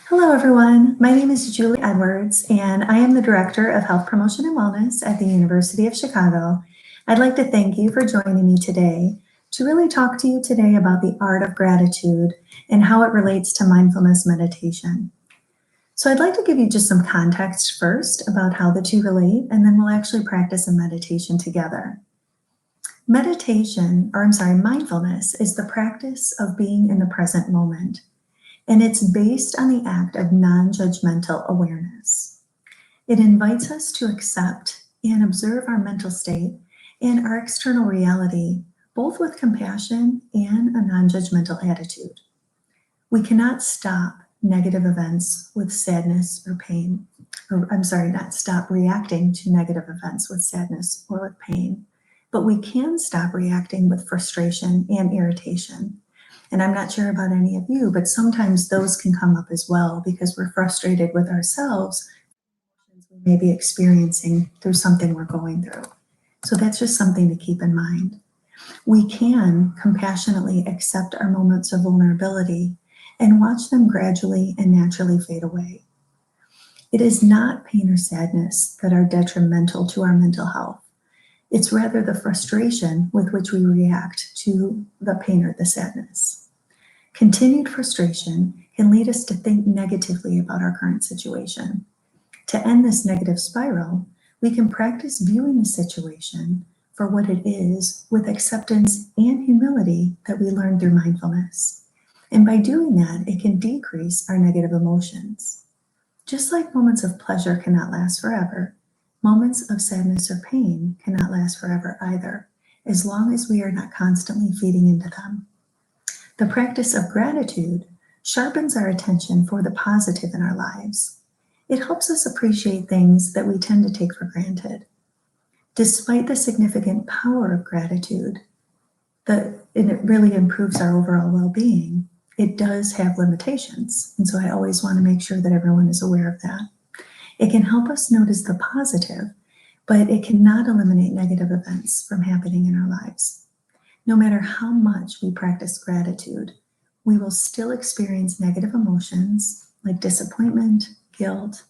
Hello, everyone. My name is Julie Edwards, and I am the Director of Health Promotion and Wellness at the University of Chicago. I'd like to thank you for joining me today to really talk to you today about the art of gratitude and how it relates to mindfulness meditation. So I'd like to give you just some context first about how the two relate, and then we'll actually practice a meditation together. Mindfulness is the practice of being in the present moment. And it's based on the act of non-judgmental awareness. It invites us to accept and observe our mental state and our external reality, both with compassion and a non-judgmental attitude. We cannot stop negative events with sadness or pain, not stop reacting to negative events with sadness or with pain, but we can stop reacting with frustration and irritation. And I'm not sure about any of you, but sometimes those can come up as well because we're frustrated with ourselves. We may be experiencing through something we're going through. So that's just something to keep in mind. We can compassionately accept our moments of vulnerability and watch them gradually and naturally fade away. It is not pain or sadness that are detrimental to our mental health. It's rather the frustration with which we react to the pain or the sadness. Continued frustration can lead us to think negatively about our current situation. To end this negative spiral, we can practice viewing the situation for what it is with acceptance and humility that we learn through mindfulness. And by doing that, it can decrease our negative emotions. Just like moments of pleasure cannot last forever, moments of sadness or pain cannot last forever either, as long as we are not constantly feeding into them. The practice of gratitude sharpens our attention for the positive in our lives. It helps us appreciate things that we tend to take for granted. Despite the significant power of gratitude, and it really improves our overall well-being, it does have limitations. And so I always want to make sure that everyone is aware of that. It can help us notice the positive, but it cannot eliminate negative events from happening in our lives. No matter how much we practice gratitude, we will still experience negative emotions like disappointment, guilt,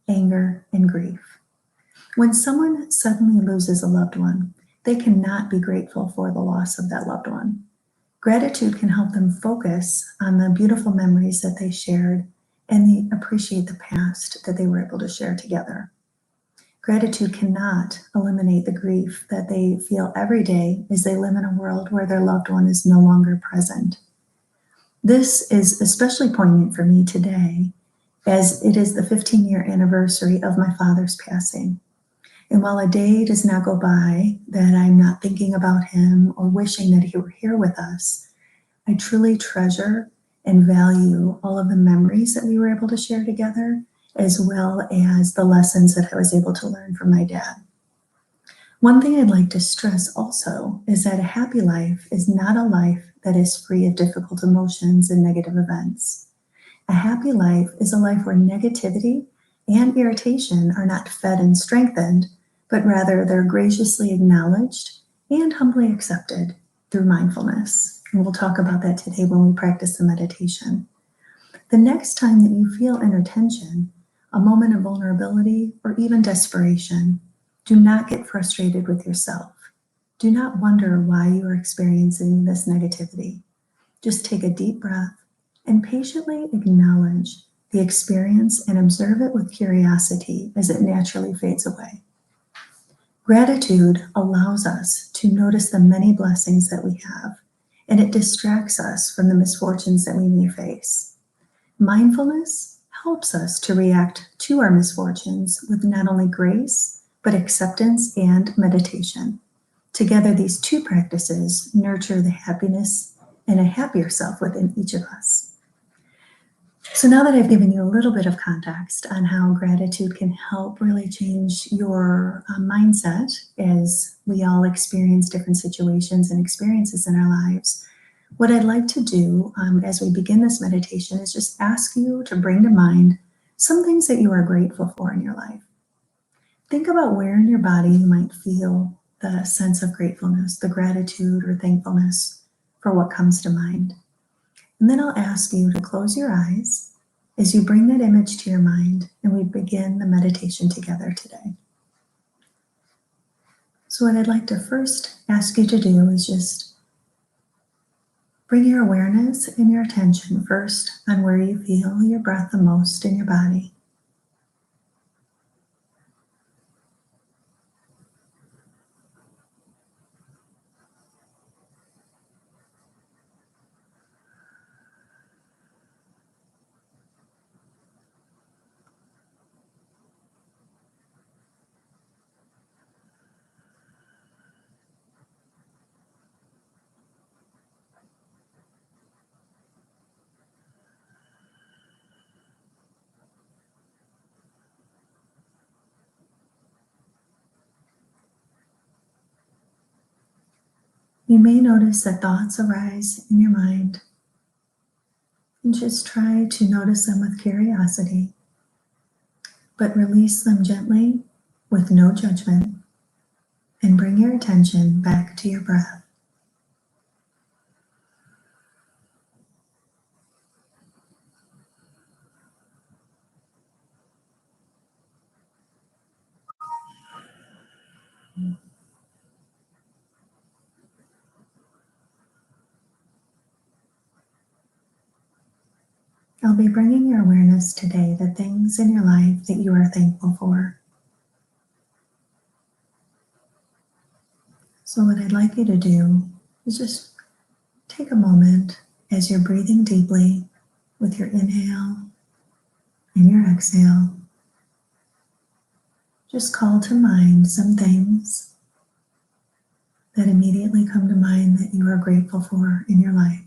anger, and grief. When someone suddenly loses a loved one, they cannot be grateful for the loss of that loved one. Gratitude can help them focus on the beautiful memories that they shared and they appreciate the past that they were able to share together. Gratitude cannot eliminate the grief that they feel every day as they live in a world where their loved one is no longer present. This is especially poignant for me today, as it is the 15-year anniversary of my father's passing. And while a day does not go by that I'm not thinking about him or wishing that he were here with us, I truly treasure and value all of the memories that we were able to share together, as well as the lessons that I was able to learn from my dad. One thing I'd like to stress also is that a happy life is not a life that is free of difficult emotions and negative events. A happy life is a life where negativity and irritation are not fed and strengthened, but rather they're graciously acknowledged and humbly accepted through mindfulness. And we'll talk about that today when we practice the meditation. The next time that you feel inner tension, a moment of vulnerability, or even desperation, do not get frustrated with yourself. Do not wonder why you are experiencing this negativity. Just take a deep breath and patiently acknowledge the experience and observe it with curiosity as it naturally fades away. Gratitude allows us to notice the many blessings that we have, and it distracts us from the misfortunes that we may face. Mindfulness helps us to react to our misfortunes with not only grace, but acceptance and meditation. Together, these two practices nurture the happiness and a happier self within each of us. So now that I've given you a little bit of context on how gratitude can help really change your mindset as we all experience different situations and experiences in our lives, what I'd like to do as we begin this meditation is just ask you to bring to mind some things that you are grateful for in your life. Think about where in your body you might feel the sense of gratefulness, the gratitude or thankfulness for what comes to mind. And then I'll ask you to close your eyes as you bring that image to your mind and we begin the meditation together today. So what I'd like to first ask you to do is just bring your awareness and your attention first on where you feel your breath the most in your body. You may notice that thoughts arise in your mind, and just try to notice them with curiosity, but release them gently with no judgment, and bring your attention back to your breath. I'll be bringing your awareness today to things in your life that you are thankful for. So what I'd like you to do is just take a moment as you're breathing deeply with your inhale and your exhale. Just call to mind some things that immediately come to mind that you are grateful for in your life.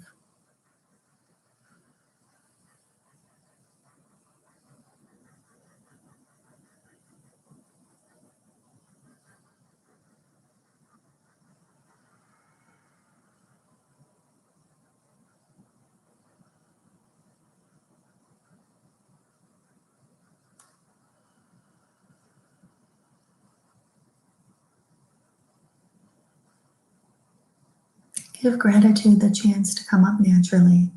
Give gratitude the chance to come up naturally.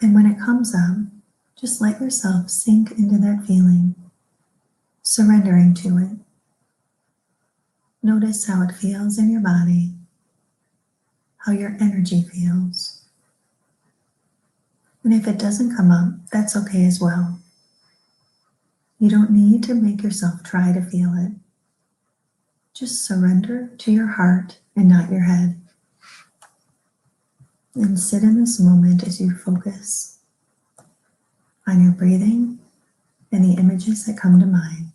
And when it comes up, just let yourself sink into that feeling, surrendering to it. Notice how it feels in your body, how your energy feels. And if it doesn't come up, that's okay as well. You don't need to make yourself try to feel it. Just surrender to your heart and not your head. And sit in this moment as you focus on your breathing and the images that come to mind.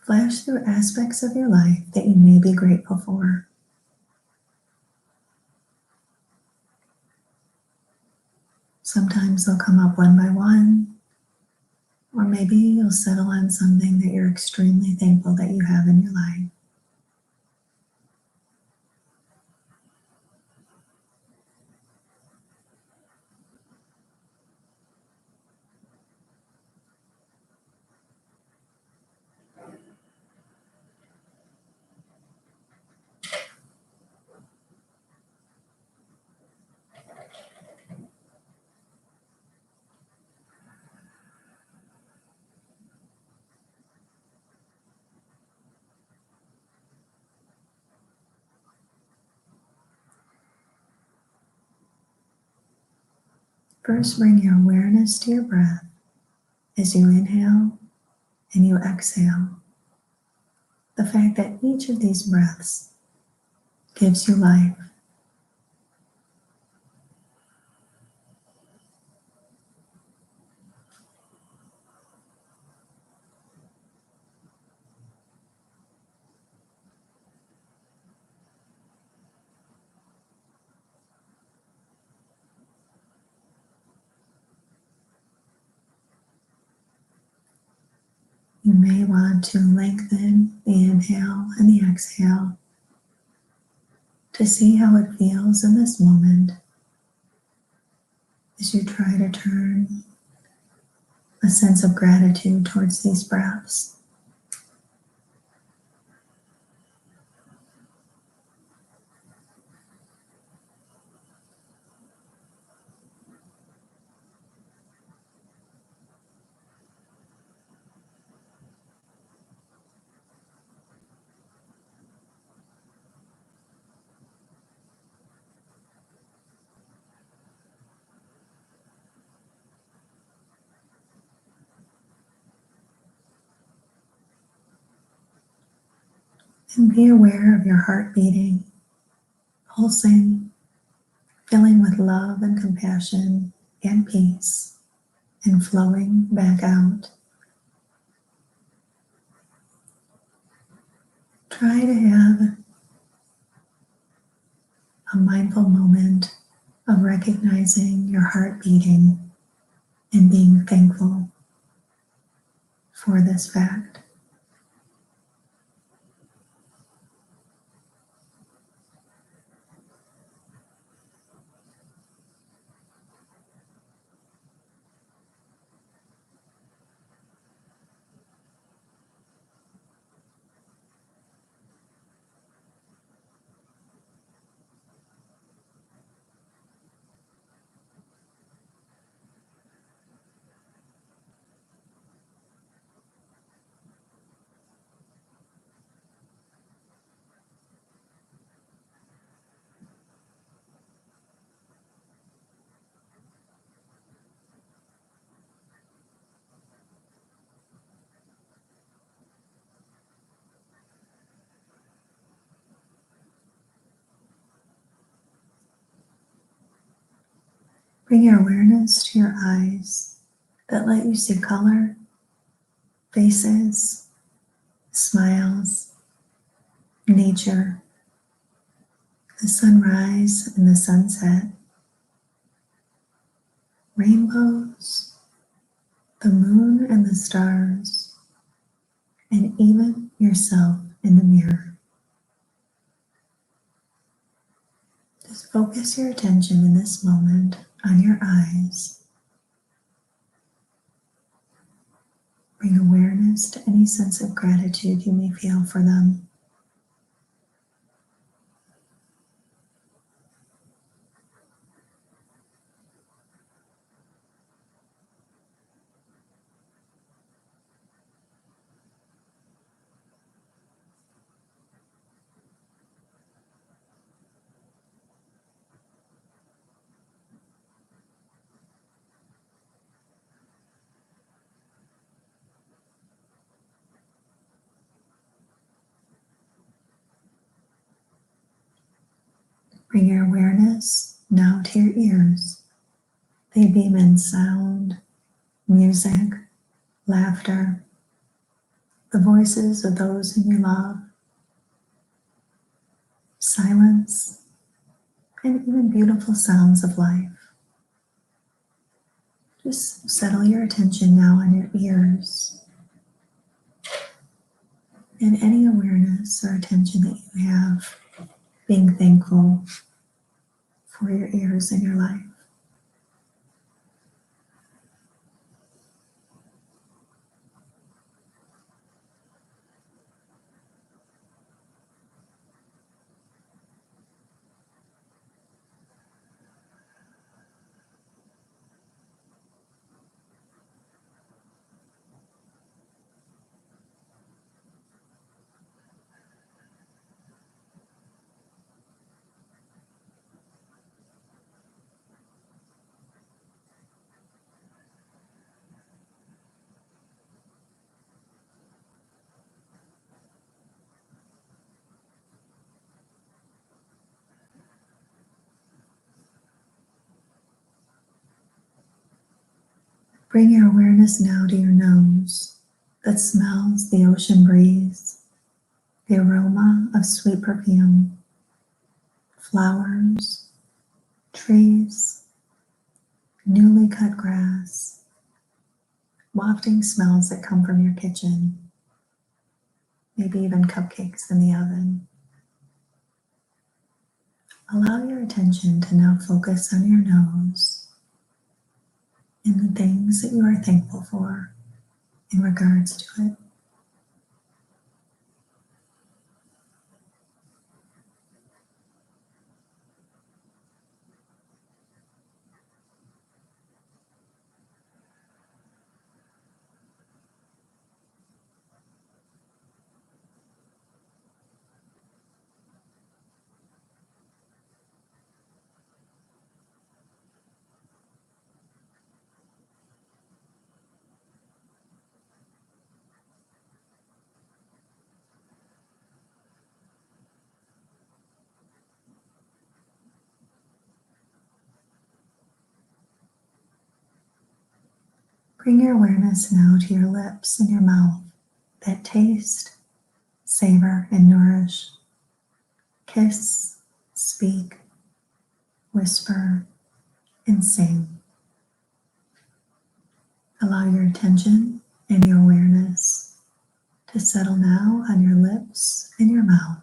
Flash through aspects of your life that you may be grateful for. Sometimes they'll come up one by one, or maybe you'll settle on something that you're extremely thankful that you have in your life. First, bring your awareness to your breath as you inhale and you exhale. The fact that each of these breaths gives you life. You may want to lengthen the inhale and the exhale to see how it feels in this moment as you try to turn a sense of gratitude towards these breaths. And be aware of your heart beating, pulsing, filling with love and compassion and peace, and flowing back out. Try to have a mindful moment of recognizing your heart beating and being thankful for this fact. Bring your awareness to your eyes that let you see color, faces, smiles, nature, the sunrise and the sunset, rainbows, the moon and the stars, and even yourself in the mirror. Just focus your attention in this moment on your eyes. Bring awareness to any sense of gratitude you may feel for them. Bring your awareness now to your ears. They beam in sound, music, laughter, the voices of those whom you love, silence, and even beautiful sounds of life. Just settle your attention now on your ears and any awareness or attention that you have, being thankful for your ears in your life. Bring your awareness now to your nose that smells the ocean breeze, the aroma of sweet perfume, flowers, trees, newly cut grass, wafting smells that come from your kitchen, maybe even cupcakes in the oven. Allow your attention to now focus on your nose and the things that you are thankful for in regards to it. Bring your awareness now to your lips and your mouth that taste, savor, and nourish. Kiss, speak, whisper, and sing. Allow your attention and your awareness to settle now on your lips and your mouth.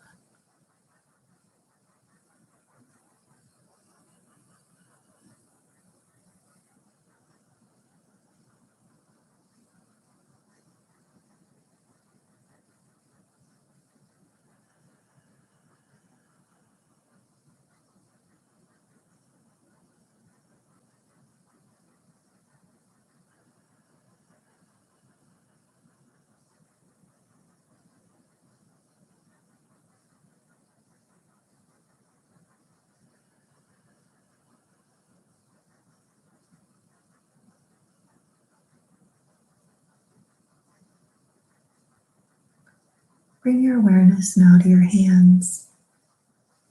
Bring your awareness now to your hands.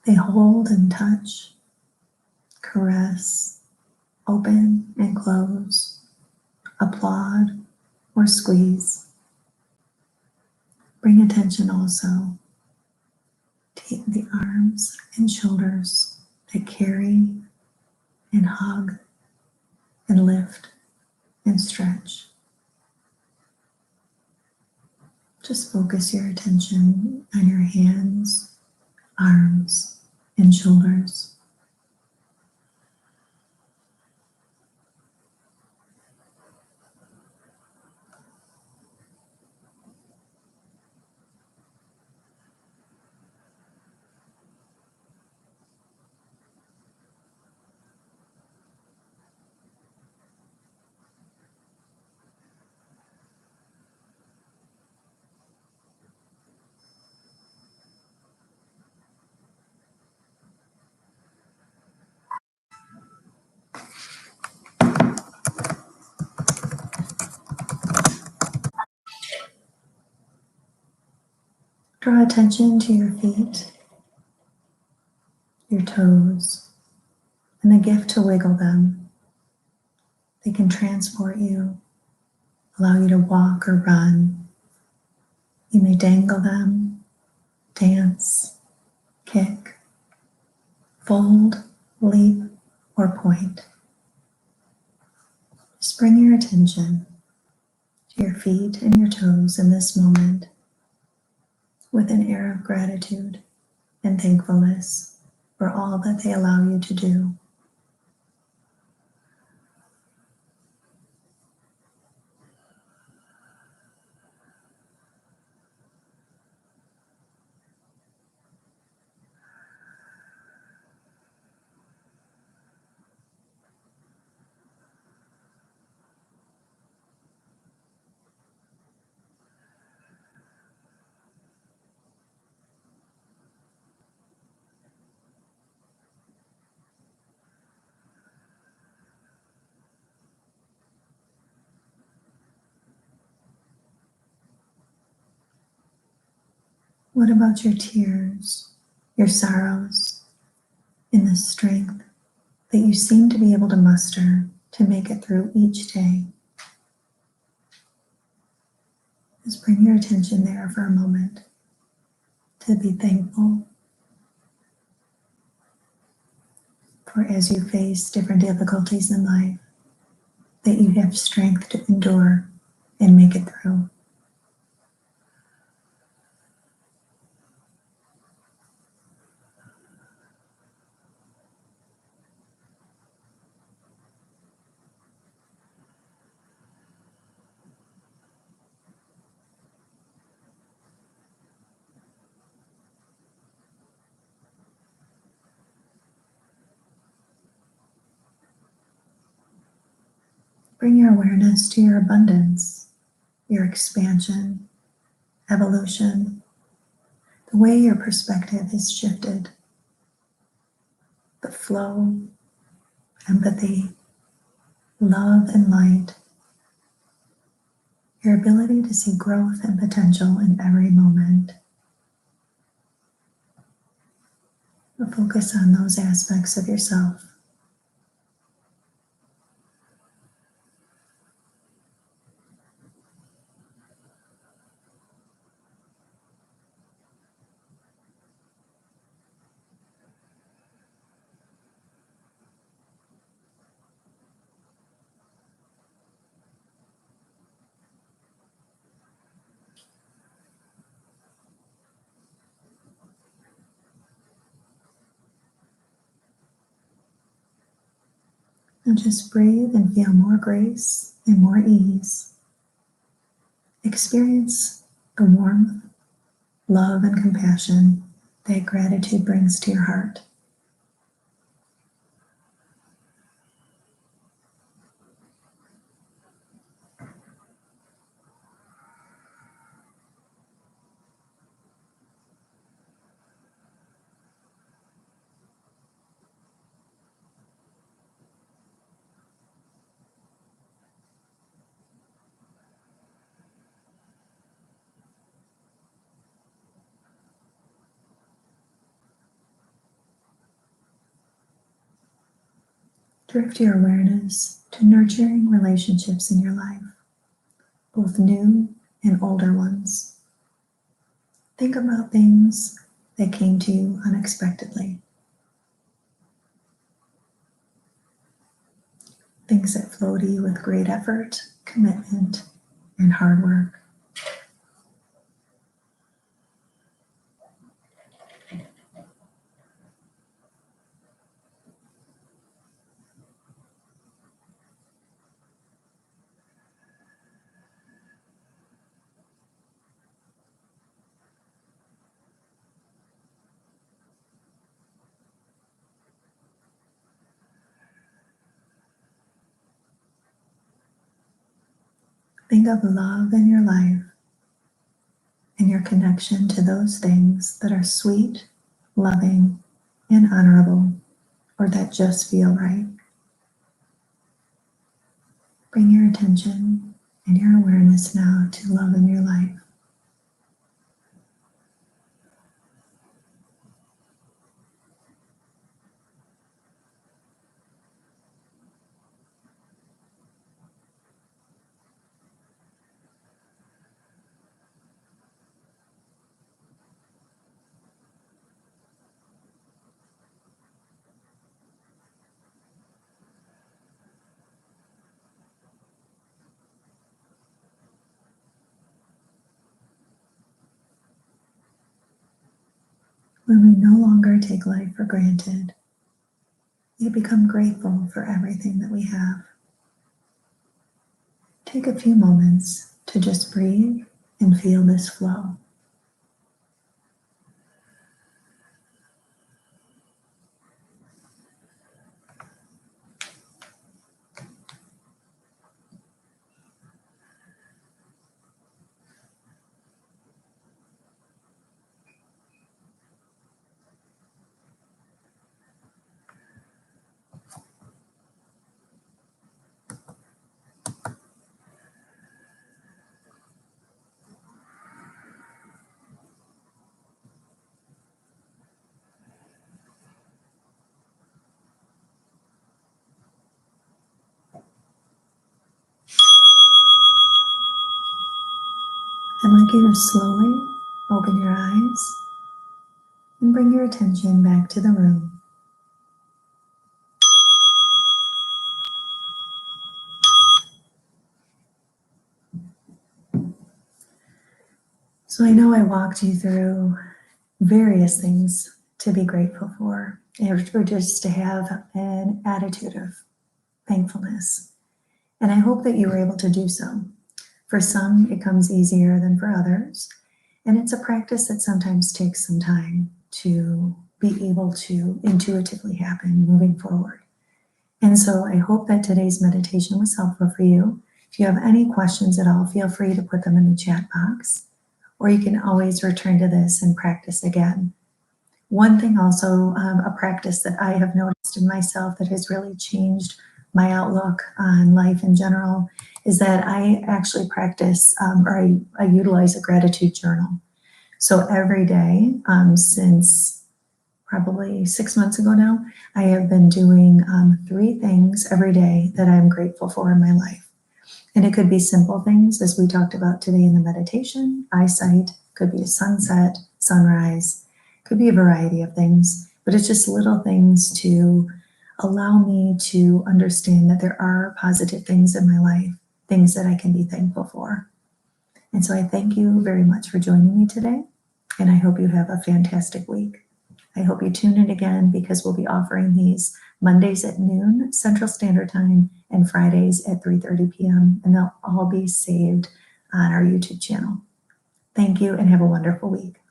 They hold and touch, caress, open and close, applaud or squeeze. Bring attention also to the arms and shoulders that carry and hug and lift and stretch. Just focus your attention on your hands, arms, and shoulders. Draw attention to your feet, your toes, and the gift to wiggle them. They can transport you, allow you to walk or run. You may dangle them, dance, kick, fold, leap, or point. Just bring your attention to your feet and your toes in this moment with an air of gratitude and thankfulness for all that they allow you to do. What about your tears, your sorrows, and the strength that you seem to be able to muster to make it through each day? Just bring your attention there for a moment to be thankful for as you face different difficulties in life, that you have strength to endure and make it through. Bring your awareness to your abundance, your expansion, evolution, the way your perspective has shifted, the flow, empathy, love, and light, your ability to see growth and potential in every moment. But focus on those aspects of yourself. And just breathe and feel more grace and more ease. Experience the warmth, love, and compassion that gratitude brings to your heart. Drift your awareness to nurturing relationships in your life, both new and older ones. Think about things that came to you unexpectedly, things that flow to you with great effort, commitment, and hard work. Think of love in your life and your connection to those things that are sweet, loving, and honorable, or that just feel right. Bring your attention and your awareness now to love in your life. When we no longer take life for granted, we become grateful for everything that we have. Take a few moments to just breathe and feel this flow. I'd like you to slowly open your eyes and bring your attention back to the room. So I know I walked you through various things to be grateful for, or just to have an attitude of thankfulness. And I hope that you were able to do so. For some, it comes easier than for others. And it's a practice that sometimes takes some time to be able to intuitively happen moving forward. And so I hope that today's meditation was helpful for you. If you have any questions at all, feel free to put them in the chat box, or you can always return to this and practice again. One thing also, a practice that I have noticed in myself that has really changed my outlook on life in general is that I actually practice I utilize a gratitude journal. So every day, since probably 6 months ago now, I have been doing 3 things every day that I'm grateful for in my life. And it could be simple things, as we talked about today in the meditation, eyesight, could be a sunset, sunrise, could be a variety of things, but it's just little things to allow me to understand that there are positive things in my life, things that I can be thankful for. And so I thank you very much for joining me today, and I hope you have a fantastic week. I hope you tune in again, because we'll be offering these Mondays at noon Central Standard Time and Fridays at 3:30 p.m. And they'll all be saved on our YouTube channel. Thank you and have a wonderful week.